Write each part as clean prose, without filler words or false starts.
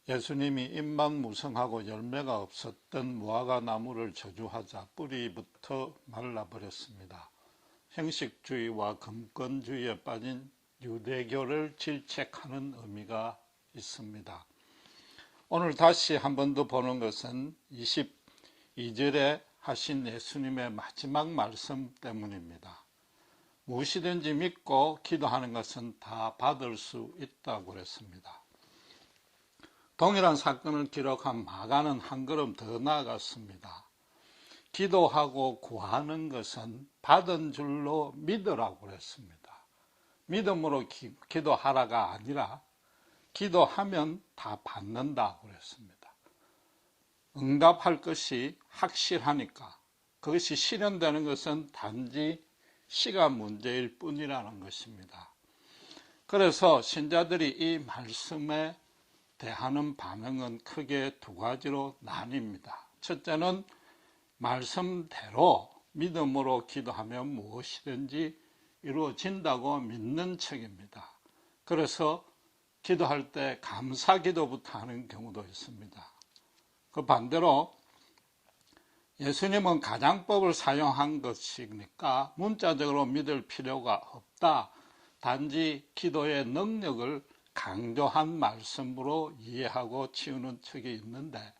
예수님이 잎만 무성하고 열매가 없었던 무화과 나무를 저주하자 뿌리부터 말라버렸습니다. 형식주의와 금권주의에 빠진 유대교를 질책하는 의미가 있습니다. 오늘 다시 한 번 더 보는 것은 22절에 하신 예수님의 마지막 말씀 때문입니다. 무엇이든지 믿고 기도하는 것은 다 받을 수 있다고 그랬습니다. 동일한 사건을 기록한 마가는 한 걸음 더 나아갔습니다. 기도하고 구하는 것은 받은 줄로 믿으라고 그랬습니다. 믿음으로 기도하라가 아니라 기도하면 다 받는다고 그랬습니다. 응답할 것이 확실하니까 그것이 실현되는 것은 단지 시간 문제일 뿐이라는 것입니다. 그래서 신자들이 이 말씀에 대하는 반응은 크게 두 가지로 나뉩니다. 첫째는 말씀대로 믿음으로 기도하면 무엇이든지 이루어진다고 믿는 척입니다. 그래서 기도할 때 감사기도부터 하는 경우도 있습니다. 그 반대로 예수님은 가장법을 사용한 것이니까 문자적으로 믿을 필요가 없다. 단지 기도의 능력을 강조한 말씀으로 이해하고 치우는 척이 있는데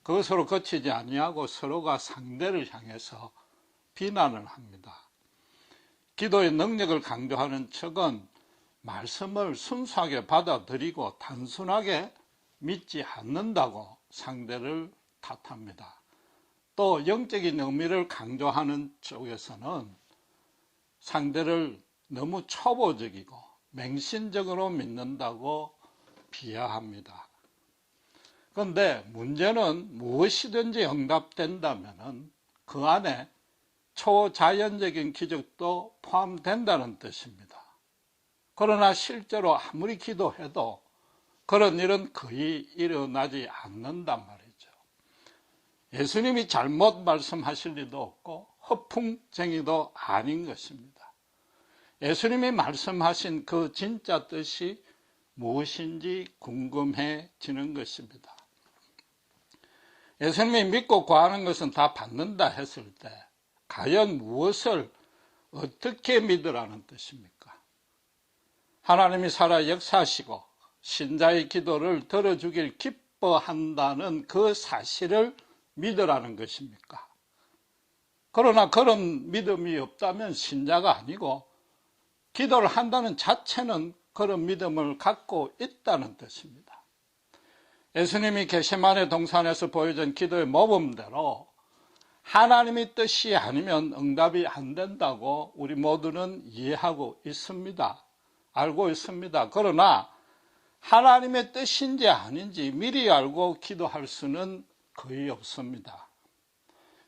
그것으로 그치지 아니하고 서로가 상대를 향해서 비난을 합니다. 기도의 능력을 강조하는 척은 말씀을 순수하게 받아들이고 단순하게 믿지 않는다고 상대를 탓합니다. 또 영적인 의미를 강조하는 쪽에서는 상대를 너무 초보적이고 맹신적으로 믿는다고 비하합니다. 그런데 문제는 무엇이든지 응답된다면 그 안에 초자연적인 기적도 포함된다는 뜻입니다. 그러나 실제로 아무리 기도해도 그런 일은 거의 일어나지 않는단 말이죠. 예수님이 잘못 말씀하실 리도 없고 허풍쟁이도 아닌 것입니다. 예수님이 말씀하신 그 진짜 뜻이 무엇인지 궁금해지는 것입니다. 예수님이 믿고 구하는 것은 다 받는다 했을 때 과연 무엇을 어떻게 믿으라는 뜻입니까? 하나님이 살아 역사하시고 신자의 기도를 들어주길 기뻐한다는 그 사실을 믿으라는 것입니까? 그러나 그런 믿음이 없다면 신자가 아니고 기도를 한다는 자체는 그런 믿음을 갖고 있다는 뜻입니다. 예수님이 겟세마네 동산에서 보여준 기도의 모범대로 하나님의 뜻이 아니면 응답이 안 된다고 우리 모두는 이해하고 있습니다. 알고 있습니다. 그러나 하나님의 뜻인지 아닌지 미리 알고 기도할 수는 거의 없습니다.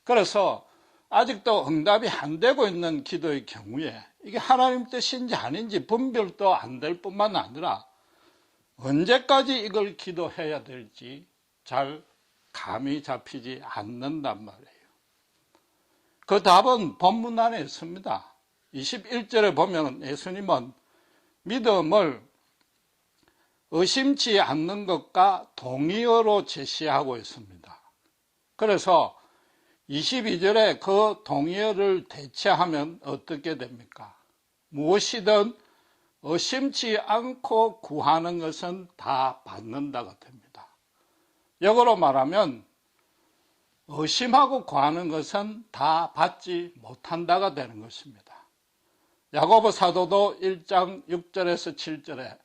그래서 아직도 응답이 안 되고 있는 기도의 경우에 이게 하나님 뜻인지 아닌지 분별도 안 될 뿐만 아니라 언제까지 이걸 기도해야 될지 잘 감이 잡히지 않는단 말이에요. 그 답은 본문 안에 있습니다. 21절에 보면 예수님은 믿음을 의심치 않는 것과 동의어로 제시하고 있습니다. 그래서 22절에 그 동의어를 대체하면 어떻게 됩니까? 무엇이든 의심치 않고 구하는 것은 다 받는다가 됩니다. 역으로 말하면 의심하고 구하는 것은 다 받지 못한다가 되는 것입니다. 야고보 사도도 1장 6절에서 7절에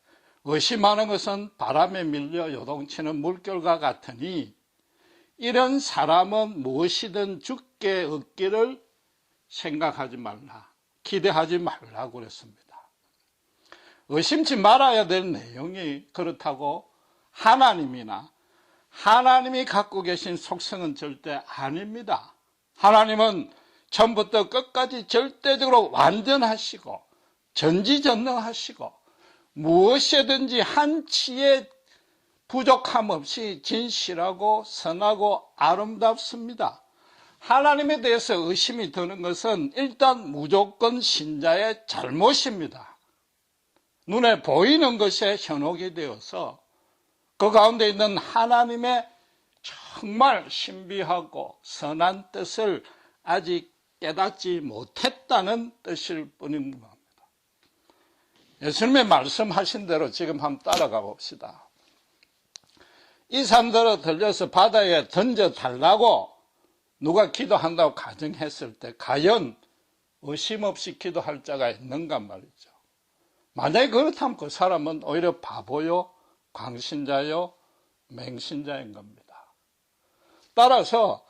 의심하는 것은 바람에 밀려 요동치는 물결과 같으니 이런 사람은 무엇이든 죽게 얻기를 생각하지 말라, 기대하지 말라고 그랬습니다. 의심치 말아야 될 내용이 그렇다고 하나님이나 하나님이 갖고 계신 속성은 절대 아닙니다. 하나님은 처음부터 끝까지 절대적으로 완전하시고 전지전능하시고 무엇이든지 한치의 부족함 없이 진실하고 선하고 아름답습니다. 하나님에 대해서 의심이 드는 것은 일단 무조건 신자의 잘못입니다. 눈에 보이는 것에 현혹이 되어서 그 가운데 있는 하나님의 정말 신비하고 선한 뜻을 아직 깨닫지 못했다는 뜻일 뿐인 겁니다. 예수님의 말씀하신 대로 지금 한번 따라가 봅시다. 이 산들을 들려서 바다에 던져달라고 누가 기도한다고 가정했을 때 과연 의심 없이 기도할 자가 있는가 말이죠. 만약에 그렇다면 그 사람은 오히려 바보요, 광신자요, 맹신자인 겁니다. 따라서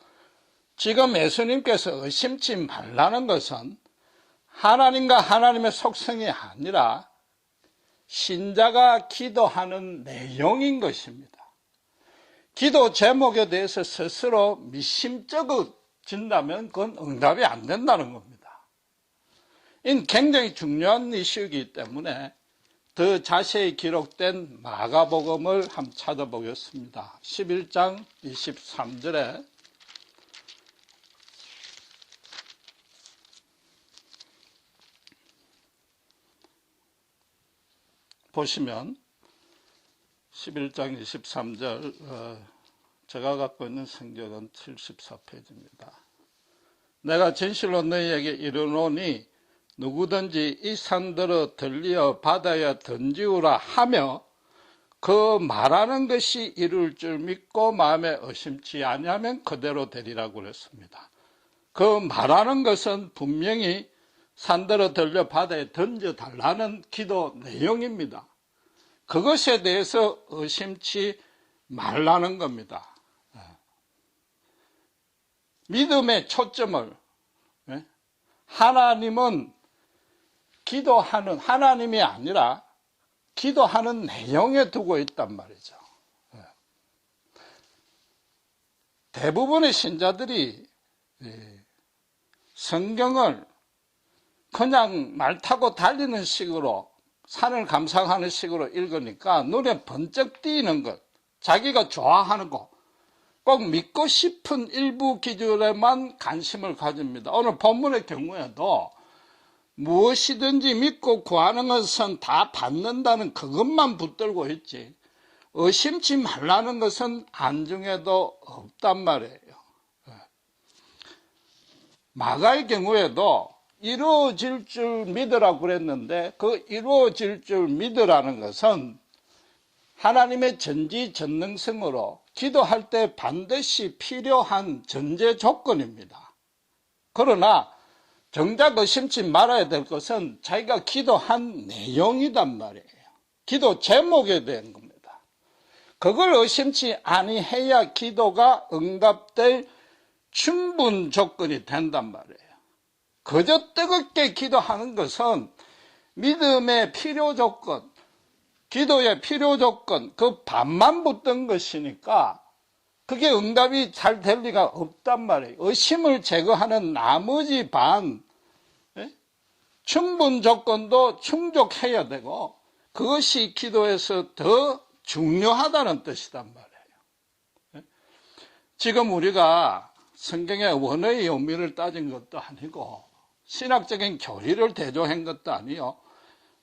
지금 예수님께서 의심치 말라는 것은 하나님과 하나님의 속성이 아니라 신자가 기도하는 내용인 것입니다. 기도 제목에 대해서 스스로 미심쩍어진다면 그건 응답이 안 된다는 겁니다. 이는 굉장히 중요한 이슈이기 때문에 더 자세히 기록된 마가복음을 한번 찾아보겠습니다. 11장 23절에 보시면 11장 23절 제가 갖고 있는 성경은 74페이지입니다. 내가 진실로 너희에게 이르노니 누구든지 이 산들어 들리어 바다에 던지우라 하며 그 말하는 것이 이룰 줄 믿고 마음에 의심치 아니하면 그대로 되리라고 그랬습니다. 그 말하는 것은 분명히 산들어 들려 바다에 던져달라는 기도 내용입니다. 그것에 대해서 의심치 말라는 겁니다. 믿음의 초점을 하나님은 기도하는 하나님이 아니라 기도하는 내용에 두고 있단 말이죠. 대부분의 신자들이 성경을 그냥 말 타고 달리는 식으로 산을 감상하는 식으로 읽으니까 눈에 번쩍 띄는 것, 자기가 좋아하는 것, 꼭 믿고 싶은 일부 기준에만 관심을 가집니다. 오늘 본문의 경우에도 무엇이든지 믿고 구하는 것은 다 받는다는 그것만 붙들고 있지 의심치 말라는 것은 안중에도 없단 말이에요. 마가의 경우에도 이루어질 줄 믿으라고 그랬는데 그 이루어질 줄 믿으라는 것은 하나님의 전지전능성으로 기도할 때 반드시 필요한 전제 조건입니다. 그러나 정작 의심치 말아야 될 것은 자기가 기도한 내용이단 말이에요. 기도 제목에 대한 겁니다. 그걸 의심치 아니해야 기도가 응답될 충분 조건이 된단 말이에요. 그저 뜨겁게 기도하는 것은 믿음의 필요 조건, 기도의 필요 조건, 그 반만 붙던 것이니까 그게 응답이 잘 될 리가 없단 말이에요. 의심을 제거하는 나머지 반, 충분 조건도 충족해야 되고 그것이 기도에서 더 중요하다는 뜻이단 말이에요. 지금 우리가 성경의 원어의 의미를 따진 것도 아니고 신학적인 교리를 대조한 것도 아니요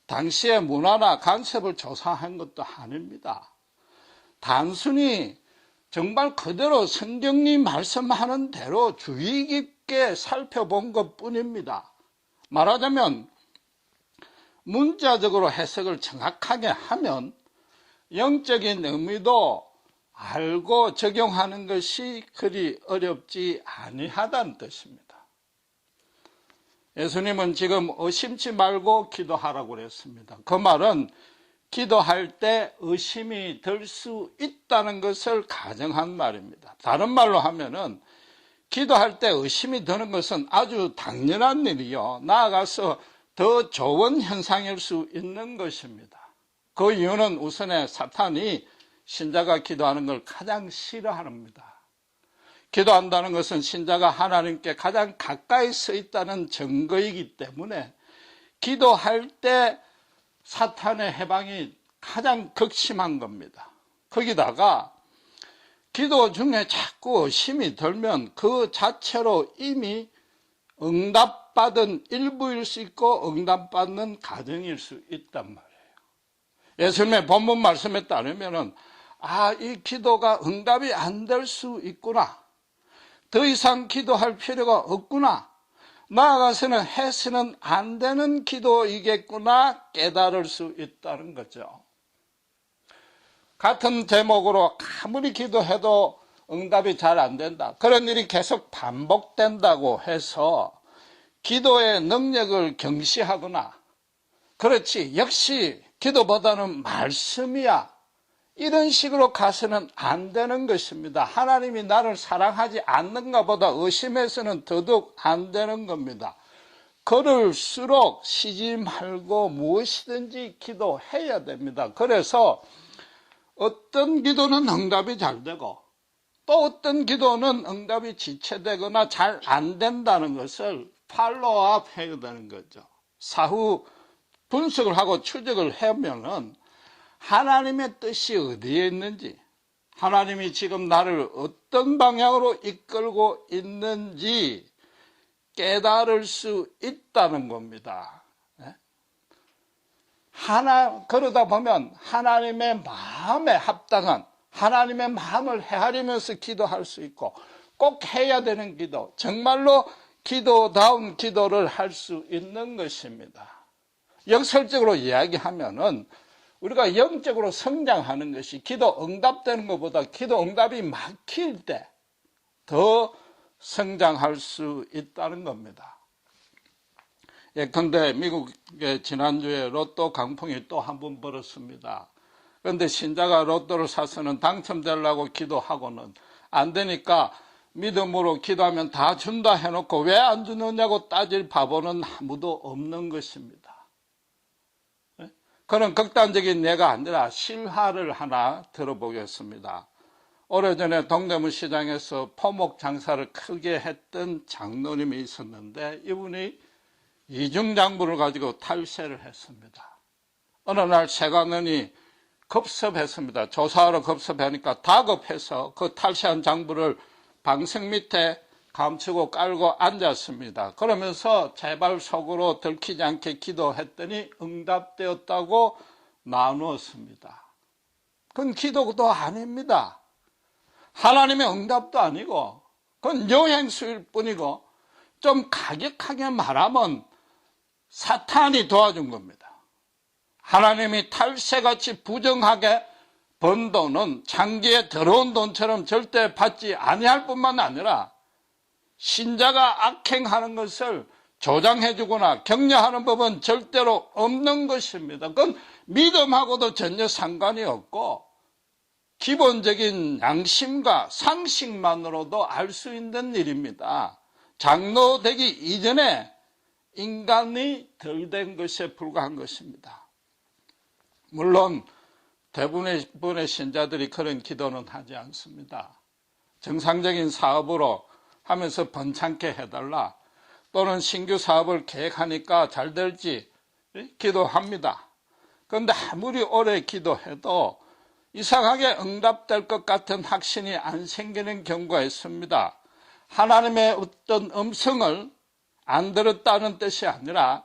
당시의 문화나 관습을 조사한 것도 아닙니다. 단순히 정말 그대로 성경이 말씀하는 대로 주의 깊게 살펴본 것뿐입니다. 말하자면 문자적으로 해석을 정확하게 하면 영적인 의미도 알고 적용하는 것이 그리 어렵지 아니하다는 뜻입니다. 예수님은 지금 의심치 말고 기도하라고 그랬습니다. 그 말은 기도할 때 의심이 들 수 있다는 것을 가정한 말입니다. 다른 말로 하면은 기도할 때 의심이 드는 것은 아주 당연한 일이요. 나아가서 더 좋은 현상일 수 있는 것입니다. 그 이유는 우선에 사탄이 신자가 기도하는 걸 가장 싫어합니다. 기도한다는 것은 신자가 하나님께 가장 가까이 서 있다는 증거이기 때문에 기도할 때 사탄의 해방이 가장 극심한 겁니다. 거기다가 기도 중에 자꾸 의심이 들면 그 자체로 이미 응답받은 일부일 수 있고 응답받는 과정일 수 있단 말이에요. 예수님의 본문 말씀에 따르면 이 기도가 응답이 안 될 수 있구나. 더 이상 기도할 필요가 없구나. 나아가서는 해서는 안 되는 기도이겠구나 깨달을 수 있다는 거죠. 같은 제목으로 아무리 기도해도 응답이 잘 안 된다. 그런 일이 계속 반복된다고 해서 기도의 능력을 경시하거나 그렇지 역시 기도보다는 말씀이야 이런 식으로 가서는 안 되는 것입니다. 하나님이 나를 사랑하지 않는가 보다 의심해서는 더더욱 안 되는 겁니다. 그럴수록 쉬지 말고 무엇이든지 기도해야 됩니다. 그래서 어떤 기도는 응답이 잘 되고 또 어떤 기도는 응답이 지체되거나 잘 안 된다는 것을 팔로우업 해야 되는 거죠. 사후 분석을 하고 추적을 하면은 하나님의 뜻이 어디에 있는지, 하나님이 지금 나를 어떤 방향으로 이끌고 있는지 깨달을 수 있다는 겁니다. 그러다 보면 하나님의 마음에 합당한 하나님의 마음을 헤아리면서 기도할 수 있고 꼭 해야 되는 기도, 정말로 기도다운 기도를 할 수 있는 것입니다. 역설적으로 이야기하면은 우리가 영적으로 성장하는 것이 기도 응답되는 것보다 기도 응답이 막힐 때 더 성장할 수 있다는 겁니다. 예컨대 미국의 지난주에 로또 강풍이 또 한 번 불었습니다. 그런데 신자가 로또를 사서는 당첨되려고 기도하고는 안 되니까 믿음으로 기도하면 다 준다 해놓고 왜 안 주느냐고 따질 바보는 아무도 없는 것입니다. 그런 극단적인 예가 아니라 실화를 하나 들어보겠습니다. 오래전에 동대문 시장에서 포목 장사를 크게 했던 장로님이 있었는데 이분이 이중장부를 가지고 탈세를 했습니다. 어느 날 세관원이 급습했습니다. 조사하러 급습하니까 다급해서 그 탈세한 장부를 방석 밑에 감추고 깔고 앉았습니다. 그러면서 제발 속으로 들키지 않게 기도했더니 응답되었다고 나누었습니다. 그건 기도도 아닙니다. 하나님의 응답도 아니고 그건 요행수일 뿐이고 좀 가격하게 말하면 사탄이 도와준 겁니다. 하나님이 탈세같이 부정하게 번 돈은 장기에 들어온 돈처럼 절대 받지 아니할 뿐만 아니라 신자가 악행하는 것을 조장해주거나 격려하는 법은 절대로 없는 것입니다. 그건 믿음하고도 전혀 상관이 없고 기본적인 양심과 상식만으로도 알 수 있는 일입니다. 장로 되기 이전에 인간이 덜 된 것에 불과한 것입니다. 물론 대부분의 신자들이 그런 기도는 하지 않습니다. 정상적인 사업으로 하면서 번창게 해달라 또는 신규 사업을 계획하니까 잘 될지 기도합니다. 그런데 아무리 오래 기도해도 이상하게 응답될 것 같은 확신이 안 생기는 경우가 있습니다. 하나님의 어떤 음성을 안 들었다는 뜻이 아니라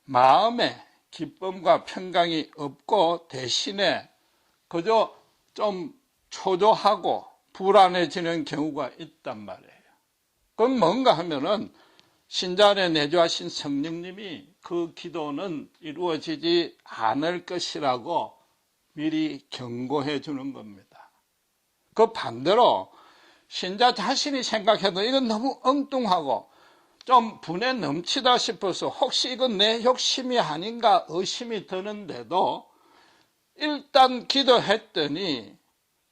마음에 기쁨과 평강이 없고 대신에 그저 좀 초조하고 불안해지는 경우가 있단 말이에요. 그건 뭔가 하면은 신자 안에 내주하신 성령님이 그 기도는 이루어지지 않을 것이라고 미리 경고해 주는 겁니다. 그 반대로 신자 자신이 생각해도 이건 너무 엉뚱하고 좀 분에 넘치다 싶어서 혹시 이건 내 욕심이 아닌가 의심이 드는데도 일단 기도했더니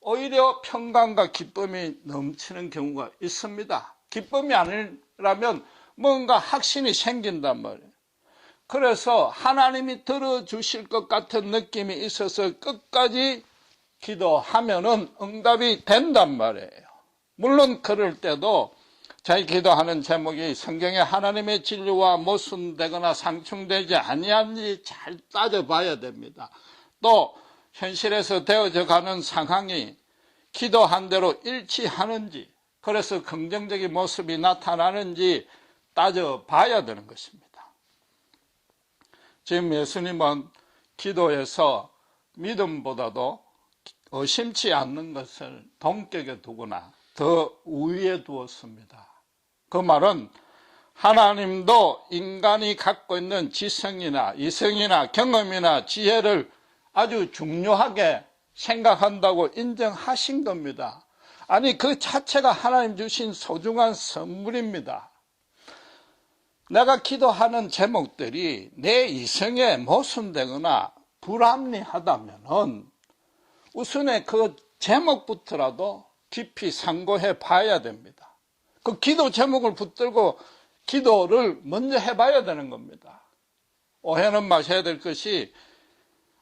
오히려 평강과 기쁨이 넘치는 경우가 있습니다. 기쁨이 아니라면 뭔가 확신이 생긴단 말이에요. 그래서 하나님이 들어주실 것 같은 느낌이 있어서 끝까지 기도하면은 응답이 된단 말이에요. 물론 그럴 때도 저희 기도하는 제목이 성경에 하나님의 진리와 모순되거나 상충되지 아니한지 잘 따져봐야 됩니다. 또 현실에서 되어져 가는 상황이 기도한 대로 일치하는지 그래서 긍정적인 모습이 나타나는지 따져봐야 되는 것입니다. 지금 예수님은 기도에서 믿음보다도 의심치 않는 것을 동격에 두거나 더 우위에 두었습니다. 그 말은 하나님도 인간이 갖고 있는 지성이나 이성이나 경험이나 지혜를 아주 중요하게 생각한다고 인정하신 겁니다. 아니, 그 자체가 하나님 주신 소중한 선물입니다. 내가 기도하는 제목들이 내 이성에 모순되거나 불합리하다면은 우선에 그 제목부터라도 깊이 상고해 봐야 됩니다. 그 기도 제목을 붙들고 기도를 먼저 해봐야 되는 겁니다. 오해는 마셔야 될 것이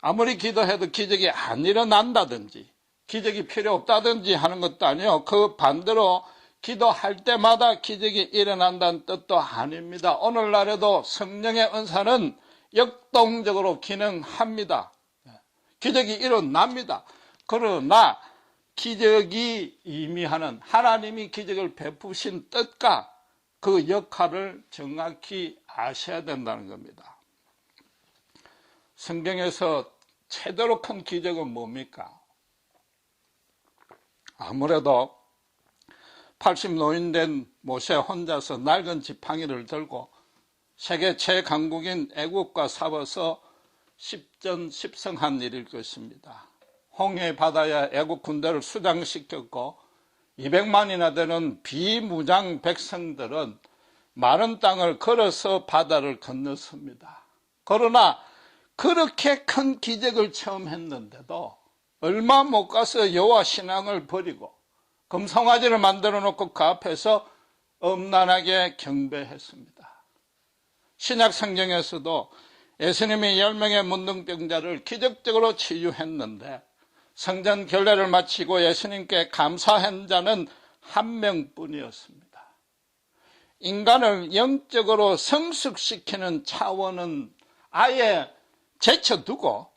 아무리 기도해도 기적이 안 일어난다든지 기적이 필요 없다든지 하는 것도 아니요. 그 반대로 기도할 때마다 기적이 일어난다는 뜻도 아닙니다. 오늘날에도 성령의 은사는 역동적으로 기능합니다. 기적이 일어납니다. 그러나 기적이 의미하는 하나님이 기적을 베푸신 뜻과 그 역할을 정확히 아셔야 된다는 겁니다. 성경에서 최대로 큰 기적은 뭡니까? 아무래도 80 노인 된 모세 혼자서 낡은 지팡이를 들고 세계 최강국인 애국과 싸워서 십전십승한 일일 것입니다. 홍해 바다에 애국 군대를 수장시켰고 200만이나 되는 비무장 백성들은 마른 땅을 걸어서 바다를 건넜습니다. 그러나 그렇게 큰 기적을 처음 했는데도 얼마 못 가서 여호와 신앙을 버리고 금송아지를 만들어 놓고 그 앞에서 엄란하게 경배했습니다. 신약 성경에서도 예수님이 10명의 문둥병자를 기적적으로 치유했는데 성전 결례를 마치고 예수님께 감사한 자는 한 명뿐이었습니다. 인간을 영적으로 성숙시키는 차원은 아예 제쳐두고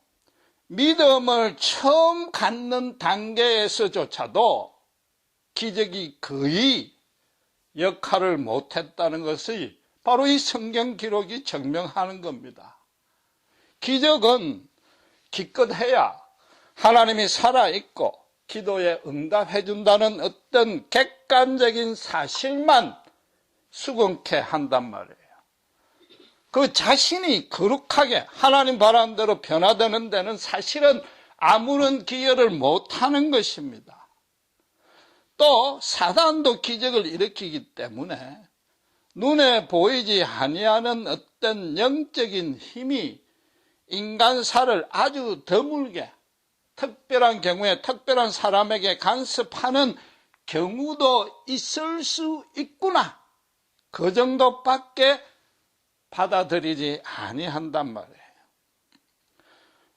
믿음을 처음 갖는 단계에서조차도 기적이 거의 역할을 못했다는 것이 바로 이 성경 기록이 증명하는 겁니다. 기적은 기껏해야 하나님이 살아있고 기도에 응답해 준다는 어떤 객관적인 사실만 수긍케 한단 말이에요. 그 자신이 거룩하게 하나님 바라는 대로 변화되는 데는 사실은 아무런 기여를 못하는 것입니다. 또 사단도 기적을 일으키기 때문에 눈에 보이지 아니하는 어떤 영적인 힘이 인간사를 아주 드물게 특별한 경우에 특별한 사람에게 간섭하는 경우도 있을 수 있구나. 그 정도밖에 받아들이지 아니한단 말이에요.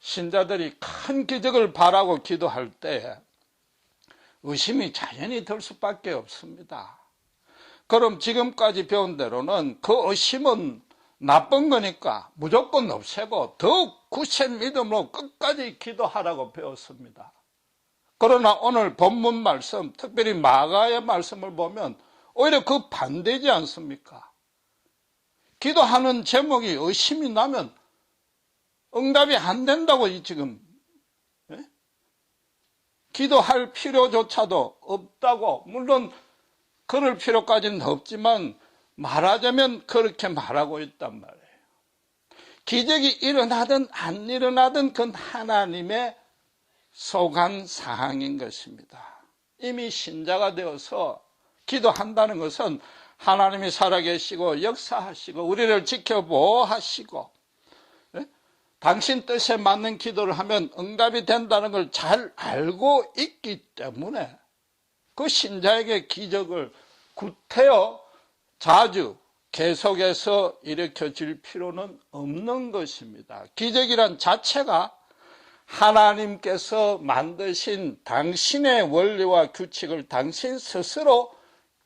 신자들이 큰 기적을 바라고 기도할 때 의심이 자연히 들 수밖에 없습니다. 그럼 지금까지 배운 대로는 그 의심은 나쁜 거니까 무조건 없애고 더욱 굳센 믿음으로 끝까지 기도하라고 배웠습니다. 그러나 오늘 본문 말씀, 특별히 마가의 말씀을 보면 오히려 그 반대지 않습니까? 기도하는 제목이 의심이 나면 응답이 안 된다고 지금 기도할 필요조차도 없다고, 물론 그럴 필요까지는 없지만 말하자면 그렇게 말하고 있단 말이에요. 기적이 일어나든 안 일어나든 그건 하나님의 소관 사항인 것입니다. 이미 신자가 되어서 기도한다는 것은 하나님이 살아계시고 역사하시고 우리를 지켜보호하시고 당신 뜻에 맞는 기도를 하면 응답이 된다는 걸 잘 알고 있기 때문에 그 신자에게 기적을 구태여 자주 계속해서 일으켜질 필요는 없는 것입니다. 기적이란 자체가 하나님께서 만드신 당신의 원리와 규칙을 당신 스스로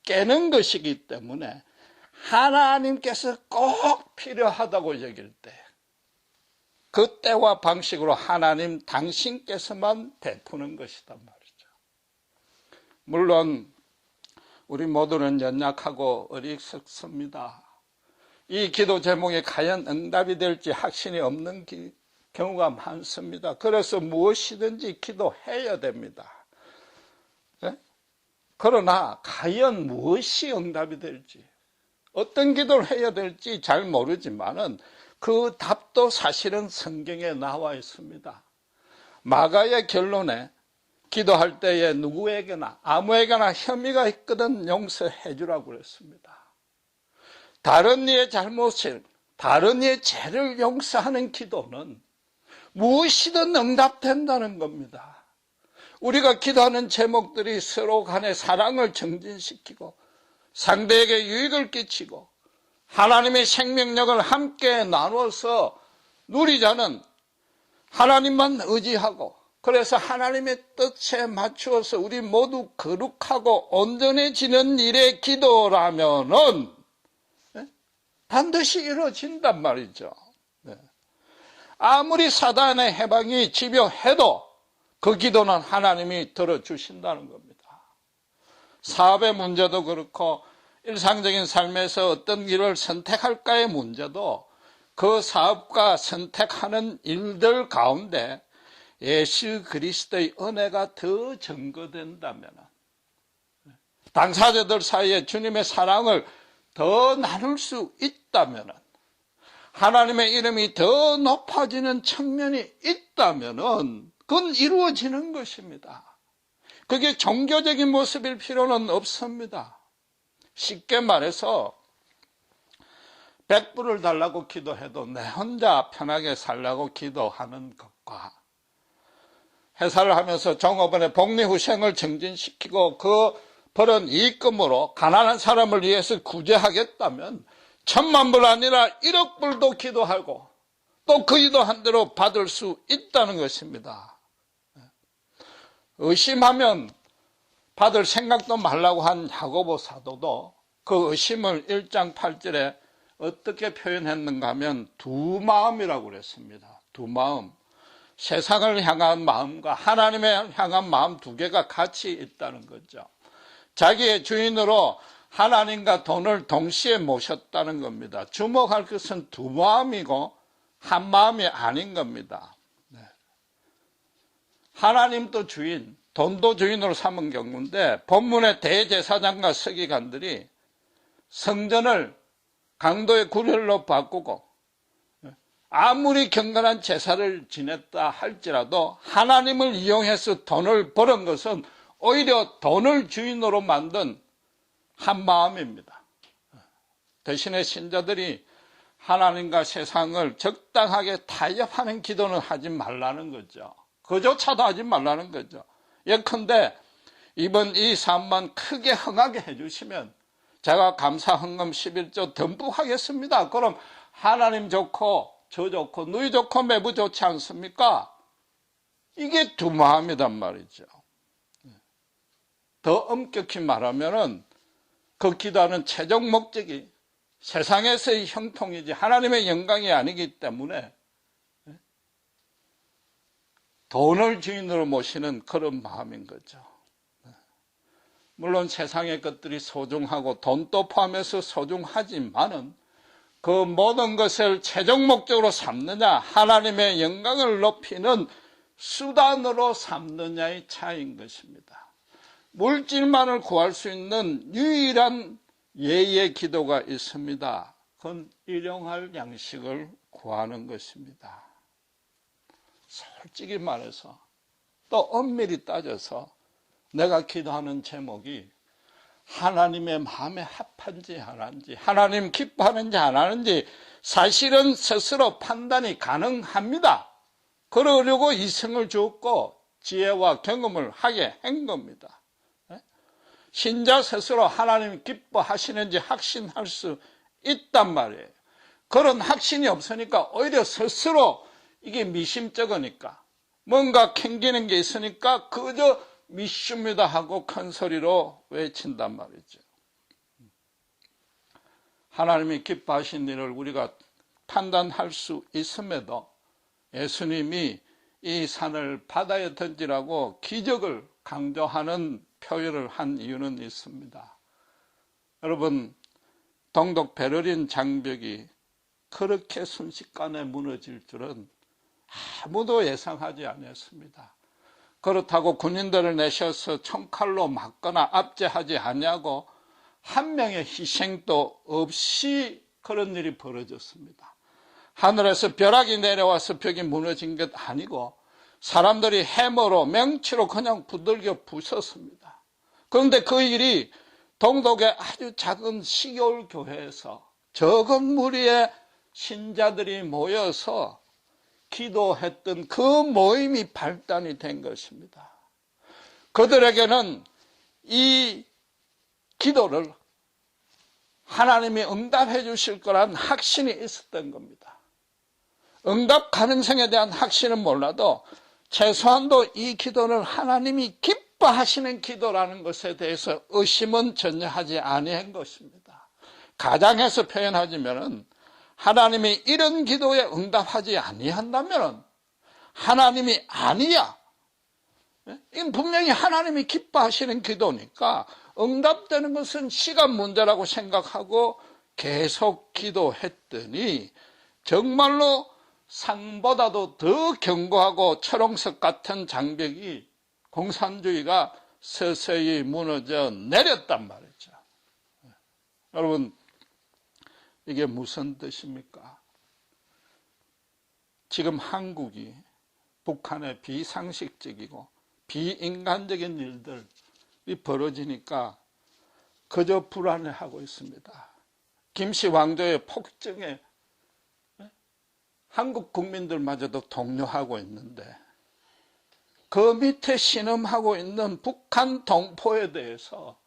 깨는 것이기 때문에 하나님께서 꼭 필요하다고 여길 때 그 때와 방식으로 하나님 당신께서만 베푸는 것이단 말이죠. 물론 우리 모두는 연약하고 어리석습니다. 이 기도 제목이 과연 응답이 될지 확신이 없는 경우가 많습니다. 그래서 무엇이든지 기도해야 됩니다. 네? 그러나 과연 무엇이 응답이 될지, 어떤 기도를 해야 될지 잘 모르지만은 그 답도 사실은 성경에 나와 있습니다. 마가의 결론에 기도할 때에 누구에게나 아무에게나 혐의가 있거든 용서해 주라고 그랬습니다. 다른 이의 잘못을, 다른 이의 죄를 용서하는 기도는 무엇이든 응답된다는 겁니다. 우리가 기도하는 제목들이 서로 간의 사랑을 증진시키고 상대에게 유익을 끼치고 하나님의 생명력을 함께 나눠서 누리자는 하나님만 의지하고, 그래서 하나님의 뜻에 맞추어서 우리 모두 거룩하고 온전해지는 일의 기도라면은 반드시 이루어진단 말이죠. 아무리 사단의 해방이 집요해도 그 기도는 하나님이 들어주신다는 겁니다. 사업의 문제도 그렇고 일상적인 삶에서 어떤 길을 선택할까의 문제도 그 사업과 선택하는 일들 가운데 예수 그리스도의 은혜가 더 증거된다면, 당사자들 사이에 주님의 사랑을 더 나눌 수 있다면, 하나님의 이름이 더 높아지는 측면이 있다면 그건 이루어지는 것입니다. 그게 종교적인 모습일 필요는 없습니다. 쉽게 말해서 100불을 달라고 기도해도 내 혼자 편하게 살라고 기도하는 것과, 회사를 하면서 종업원의 복리후생을 증진시키고 그 벌은 이익금으로 가난한 사람을 위해서 구제하겠다면 1000만 불 아니라 1억 불도 기도하고 또 그 기도한 대로 받을 수 있다는 것입니다. 의심하면 받을 생각도 말라고 한 야고보 사도도 그 의심을 1장 8절에 어떻게 표현했는가 하면 두 마음이라고 그랬습니다. 두 마음. 세상을 향한 마음과 하나님을 향한 마음 두 개가 같이 있다는 거죠. 자기의 주인으로 하나님과 돈을 동시에 모셨다는 겁니다. 주목할 것은 두 마음이고 한 마음이 아닌 겁니다. 하나님도 주인, 돈도 주인으로 삼은 경우인데, 본문의 대제사장과 서기관들이 성전을 강도의 구렬로 바꾸고 아무리 경건한 제사를 지냈다 할지라도 하나님을 이용해서 돈을 버는 것은 오히려 돈을 주인으로 만든 한 마음입니다. 대신에 신자들이 하나님과 세상을 적당하게 타협하는 기도는 하지 말라는 거죠. 그조차도 하지 말라는 거죠. 예컨대 이번 이 사업만 크게 흥하게 해주시면 제가 감사 헌금 11조 듬뿍 하겠습니다. 그럼 하나님 좋고 저 좋고 너희 좋고 매부 좋지 않습니까? 이게 두 마음이란 말이죠. 더 엄격히 말하면은 그 기도하는 최종 목적이 세상에서의 형통이지 하나님의 영광이 아니기 때문에 돈을 주인으로 모시는 그런 마음인 거죠. 물론 세상의 것들이 소중하고 돈도 포함해서 소중하지만은 그 모든 것을 최종 목적으로 삼느냐, 하나님의 영광을 높이는 수단으로 삼느냐의 차이인 것입니다. 물질만을 구할 수 있는 유일한 예의 기도가 있습니다. 그건 일용할 양식을 구하는 것입니다. 솔직히 말해서 또 엄밀히 따져서 내가 기도하는 제목이 하나님의 마음에 합한지 안 하는지, 하나님 기뻐하는지 안 하는지 사실은 스스로 판단이 가능합니다. 그러려고 이성을 주었고 지혜와 경험을 하게 한 겁니다. 신자 스스로 하나님 기뻐하시는지 확신할 수 있단 말이에요. 그런 확신이 없으니까 오히려 스스로 이게 미심쩍으니까 뭔가 캥기는 게 있으니까 그저 믿습니다 하고 큰 소리로 외친단 말이죠. 하나님이 기뻐하신 일을 우리가 판단할 수 있음에도 예수님이 이 산을 바다에 던지라고 기적을 강조하는 표현을 한 이유는 있습니다. 여러분, 동독 베를린 장벽이 그렇게 순식간에 무너질 줄은 아무도 예상하지 않았습니다. 그렇다고 군인들을 내셔서 총칼로 맞거나 압제하지 않냐고 한 명의 희생도 없이 그런 일이 벌어졌습니다. 하늘에서 벼락이 내려와서 벽이 무너진 것 아니고 사람들이 해머로 명치로 그냥 두들겨 부쉈습니다. 그런데 그 일이 동독의 아주 작은 시골 교회에서 적은 무리의 신자들이 모여서 기도했던 그 모임이 발단이 된 것입니다. 그들에게는 이 기도를 하나님이 응답해 주실 거란 확신이 있었던 겁니다. 응답 가능성에 대한 확신은 몰라도 최소한도 이 기도는 하나님이 기뻐하시는 기도라는 것에 대해서 의심은 전혀 하지 아니한 것입니다. 가장해서 표현하자면 하나님이 이런 기도에 응답하지 아니한다면 하나님이 아니야. 이건 분명히 하나님이 기뻐하시는 기도니까 응답되는 것은 시간 문제라고 생각하고 계속 기도했더니 정말로 상보다도 더 견고하고 철옹석 같은 장벽이 공산주의가 서서히 무너져 내렸단 말이죠. 여러분, 이게 무슨 뜻입니까? 지금 한국이 북한의 비상식적이고 비인간적인 일들이 벌어지니까 그저 불안해하고 있습니다. 김씨 왕조의 폭정에 한국 국민들마저도 동요하고 있는데 그 밑에 신음하고 있는 북한 동포에 대해서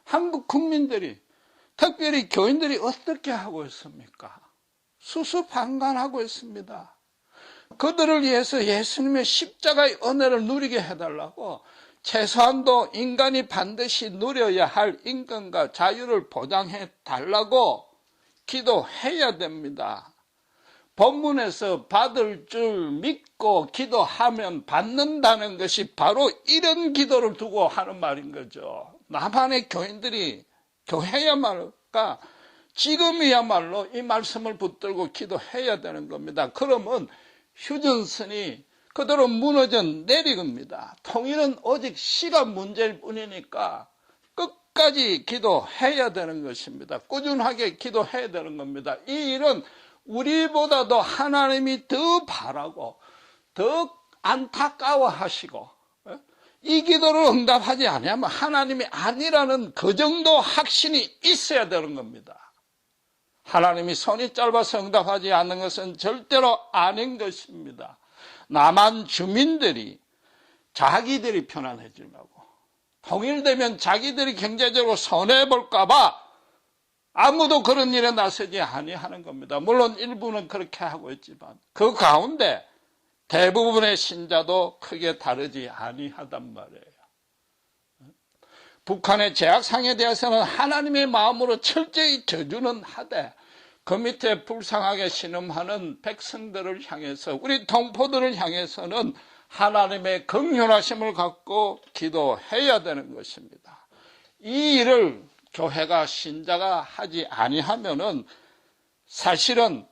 한국 국민들이 특별히 교인들이 어떻게 하고 있습니까? 수수방관하고 있습니다. 그들을 위해서 예수님의 십자가의 은혜를 누리게 해달라고 최소한도 인간이 반드시 누려야 할 인권과 자유를 보장해 달라고 기도해야 됩니다. 본문에서 받을 줄 믿고 기도하면 받는다는 것이 바로 이런 기도를 두고 하는 말인 거죠. 남한의 교인들이 교회야말로 지금이야말로 이 말씀을 붙들고 기도해야 되는 겁니다. 그러면 휴전선이 그대로 무너져 내리겁니다. 통일은 오직 시간 문제일 뿐이니까 끝까지 기도해야 되는 것입니다. 꾸준하게 기도해야 되는 겁니다. 이 일은 우리보다도 하나님이 더 바라고 더 안타까워하시고 이 기도를 응답하지 않으면 하나님이 아니라는 그 정도 확신이 있어야 되는 겁니다. 하나님이 손이 짧아서 응답하지 않는 것은 절대로 아닌 것입니다. 남한 주민들이 자기들이 편안해지려고 통일되면 자기들이 경제적으로 손해볼까 봐 아무도 그런 일에 나서지 아니하는 겁니다. 물론 일부는 그렇게 하고 있지만 그 가운데 대부분의 신자도 크게 다르지 아니하단 말이에요. 북한의 제약상에 대해서는 하나님의 마음으로 철저히 저주는 하되 그 밑에 불쌍하게 신음하는 백성들을 향해서 우리 동포들을 향해서는 하나님의 긍휼하심을 갖고 기도해야 되는 것입니다. 이 일을 교회가 신자가 하지 아니하면은 사실은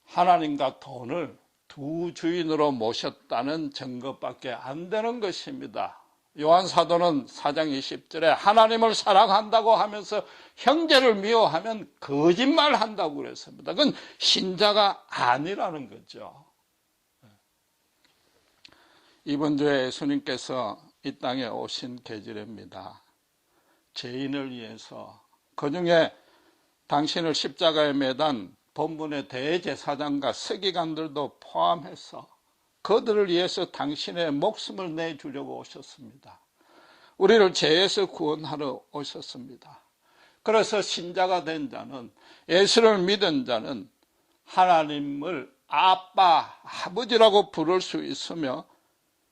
하나님과 돈을 두 주인으로 모셨다는 증거밖에 안 되는 것입니다. 요한 사도는 4장 20절에 하나님을 사랑한다고 하면서 형제를 미워하면 거짓말한다고 그랬습니다. 그건 신자가 아니라는 거죠. 이번 주에 예수님께서 이 땅에 오신 계절입니다. 죄인을 위해서 그중에 당신을 십자가에 매단 본문의 대제사장과 서기관들도 포함해서 그들을 위해서 당신의 목숨을 내주려고 오셨습니다. 우리를 죄에서 구원하러 오셨습니다. 그래서 신자가 된 자는, 예수를 믿은 자는 하나님을 아빠, 아버지라고 부를 수 있으며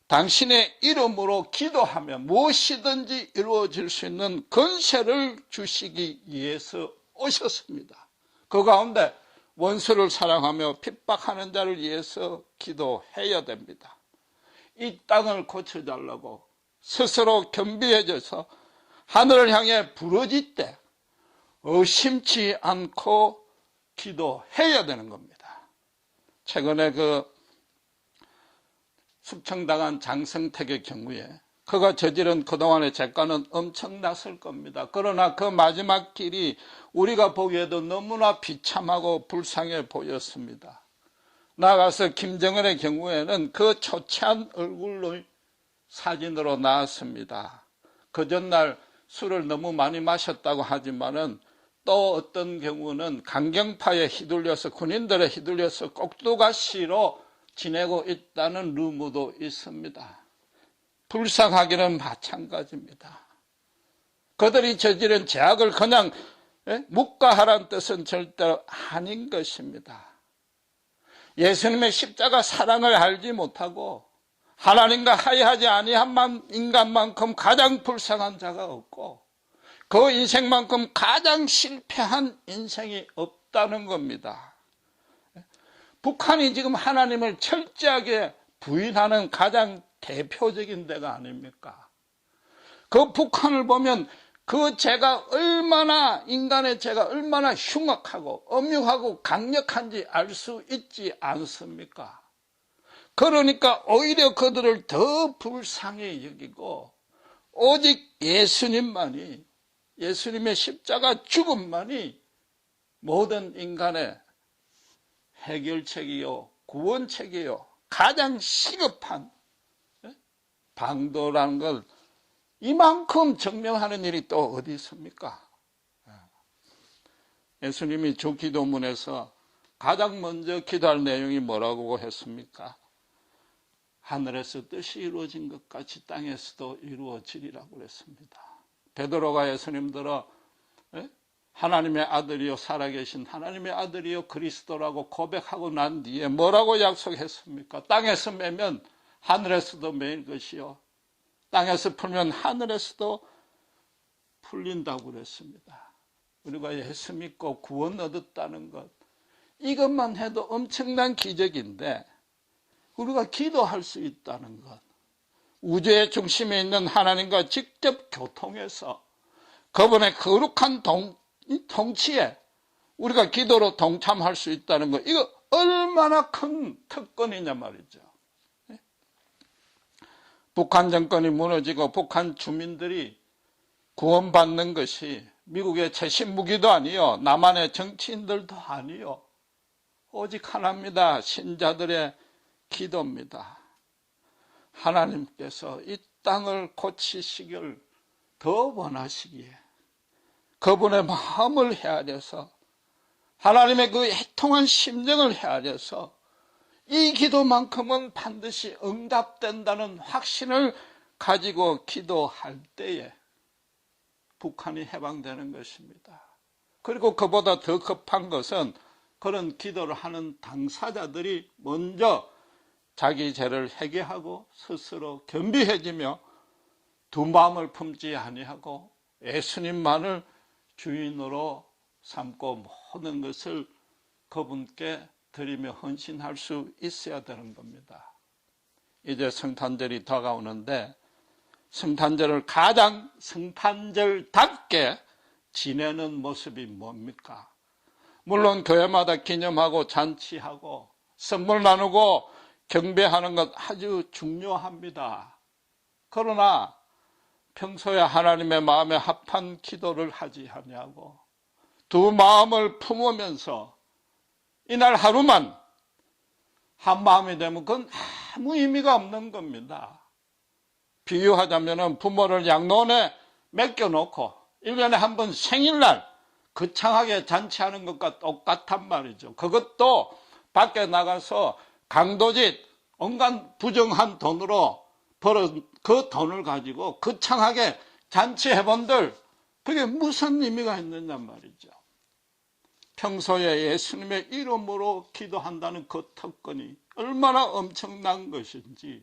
당신의 이름으로 기도하면 무엇이든지 이루어질 수 있는 권세를 주시기 위해서 오셨습니다. 그 가운데 원수를 사랑하며 핍박하는 자를 위해서 기도해야 됩니다. 이 땅을 고쳐달라고 스스로 겸비해져서 하늘을 향해 부르짖되 의심치 않고 기도해야 되는 겁니다. 최근에 그 숙청당한 장성택의 경우에 그가 저지른 그동안의 죄가는 엄청났을 겁니다. 그러나 그 마지막 길이 우리가 보기에도 너무나 비참하고 불쌍해 보였습니다. 나아가서 김정은의 경우에는 그 초췌한 얼굴로 사진으로 나왔습니다. 그 전날 술을 너무 많이 마셨다고 하지만은 또 어떤 경우는 강경파에 휘둘려서 군인들에 휘둘려서 꼭두가시로 지내고 있다는 루머도 있습니다. 불쌍하기는 마찬가지입니다. 그들이 저지른 죄악을 그냥 묵과하라는 뜻은 절대로 아닌 것입니다. 예수님의 십자가 사랑을 알지 못하고 하나님과 화해하지 아니한 인간만큼 가장 불쌍한 자가 없고 그 인생만큼 가장 실패한 인생이 없다는 겁니다. 북한이 지금 하나님을 철저하게 부인하는 가장 대표적인 데가 아닙니까? 그 북한을 보면 그 죄가 얼마나, 인간의 죄가 얼마나 흉악하고 엄흉하고 강력한지 알 수 있지 않습니까? 그러니까 오히려 그들을 더 불쌍히 여기고 오직 예수님만이, 예수님의 십자가 죽음만이 모든 인간의 해결책이요, 구원책이요, 가장 시급한 방도라는 걸 이만큼 증명하는 일이 또 어디 있습니까? 예수님이 주기도문에서 가장 먼저 기도할 내용이 뭐라고 했습니까? 하늘에서 뜻이 이루어진 것 같이 땅에서도 이루어지리라고 그랬습니다. 베드로가 예수님들어 하나님의 아들이요, 살아계신 하나님의 아들이요 그리스도라고 고백하고 난 뒤에 뭐라고 약속했습니까? 땅에서 매면 하늘에서도 매일 것이요, 땅에서 풀면 하늘에서도 풀린다고 그랬습니다. 우리가 예수 믿고 구원 얻었다는 것, 이것만 해도 엄청난 기적인데 우리가 기도할 수 있다는 것, 우주의 중심에 있는 하나님과 직접 교통해서 그분의 거룩한 통치에 우리가 기도로 동참할 수 있다는 것, 이거 얼마나 큰 특권이냐 말이죠. 북한 정권이 무너지고 북한 주민들이 구원받는 것이 미국의 최신 무기도 아니요, 남한의 정치인들도 아니요, 오직 하나입니다. 신자들의 기도입니다. 하나님께서 이 땅을 고치시길 더 원하시기에 그분의 마음을 헤아려서 하나님의 그 애통한 심정을 헤아려서 이 기도만큼은 반드시 응답된다는 확신을 가지고 기도할 때에 북한이 해방되는 것입니다. 그리고 그보다 더 급한 것은 그런 기도를 하는 당사자들이 먼저 자기 죄를 회개하고 스스로 겸비해지며 두 마음을 품지 아니하고 예수님만을 주인으로 삼고 모든 것을 그분께 드리며 헌신할 수 있어야 되는 겁니다. 이제 성탄절이 다가오는데 성탄절을 가장 성탄절답게 지내는 모습이 뭡니까? 물론 교회마다 기념하고 잔치하고 선물 나누고 경배하는 것 아주 중요합니다. 그러나 평소에 하나님의 마음에 합한 기도를 하지 아니하고 두 마음을 품으면서 이날 하루만 한 마음이 되면 그건 아무 의미가 없는 겁니다. 비유하자면 부모를 양로원에 맡겨놓고 1년에 한 번 생일날 거창하게 잔치하는 것과 똑같단 말이죠. 그것도 밖에 나가서 강도짓 온갖 부정한 돈으로 벌은 그 돈을 가지고 거창하게 잔치해본들 그게 무슨 의미가 있느냐 말이죠. 평소에 예수님의 이름으로 기도한다는 그 특권이 얼마나 엄청난 것인지,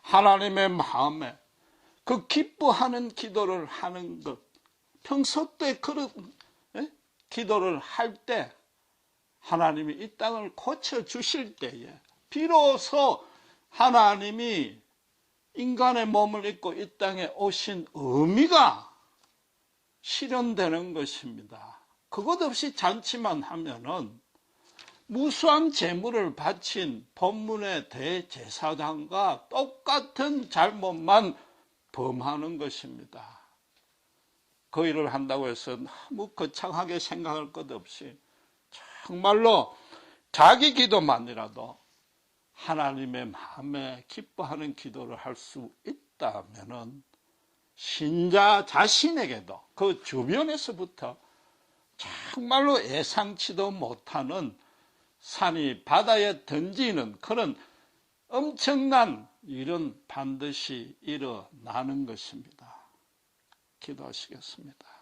하나님의 마음에 그 기뻐하는 기도를 하는 것, 평소 때 그런 기도를 할 때 하나님이 이 땅을 고쳐주실 때에 비로소 하나님이 인간의 몸을 입고 이 땅에 오신 의미가 실현되는 것입니다. 그것 없이 잔치만 하면은 무수한 재물을 바친 본문의 대제사장과 똑같은 잘못만 범하는 것입니다. 그 일을 한다고 해서 너무 거창하게 생각할 것 없이 정말로 자기 기도만이라도 하나님의 마음에 기뻐하는 기도를 할 수 있다면은 신자 자신에게도 그 주변에서부터 정말로 예상치도 못하는 산이 바다에 던지는 그런 엄청난 일은 반드시 일어나는 것입니다. 기도하시겠습니다.